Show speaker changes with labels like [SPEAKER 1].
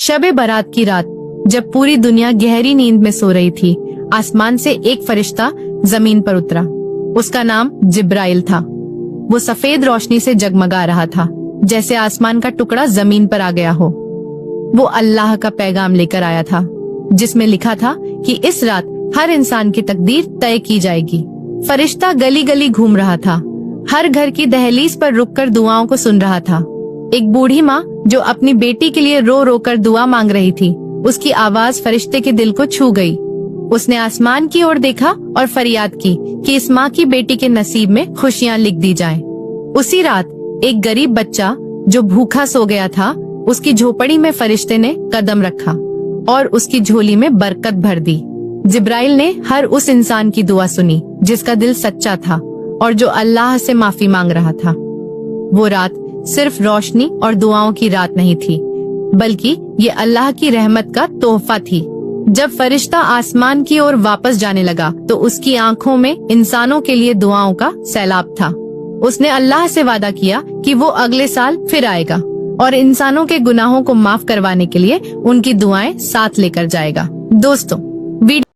[SPEAKER 1] शब-ए बारात की रात जब पूरी दुनिया गहरी नींद में सो रही थी, आसमान से एक फरिश्ता जमीन पर उतरा। उसका नाम जिब्राइल था। वो सफेद रोशनी से जगमगा रहा था, जैसे आसमान का टुकड़ा जमीन पर आ गया हो। वो अल्लाह का पैगाम लेकर आया था, जिसमें लिखा था कि इस रात हर इंसान की तकदीर तय की जाएगी। फरिश्ता गली गली घूम रहा था, हर घर की दहलीज पर रुककर दुआओं को सुन रहा था। एक बूढ़ी माँ जो अपनी बेटी के लिए रो रो कर दुआ मांग रही थी, उसकी आवाज फरिश्ते के दिल को छू गई। उसने आसमान की ओर देखा और फरियाद की कि इस माँ की बेटी के नसीब में खुशियाँ लिख दी जाएं। उसी रात एक गरीब बच्चा जो भूखा सो गया था, उसकी झोपड़ी में फरिश्ते ने कदम रखा और उसकी झोली में बरकत भर दी। जिब्राइल ने हर उस इंसान की दुआ सुनी जिसका दिल सच्चा था और जो अल्लाह से माफी मांग रहा था। वो रात सिर्फ रोशनी और दुआओं की रात नहीं थी, बल्कि ये अल्लाह की रहमत का तोहफा थी। जब फरिश्ता आसमान की ओर वापस जाने लगा तो उसकी आंखों में इंसानों के लिए दुआओं का सैलाब था। उसने अल्लाह से वादा किया कि वो अगले साल फिर आएगा और इंसानों के गुनाहों को माफ करवाने के लिए उनकी दुआएं साथ लेकर जाएगा। दोस्तों,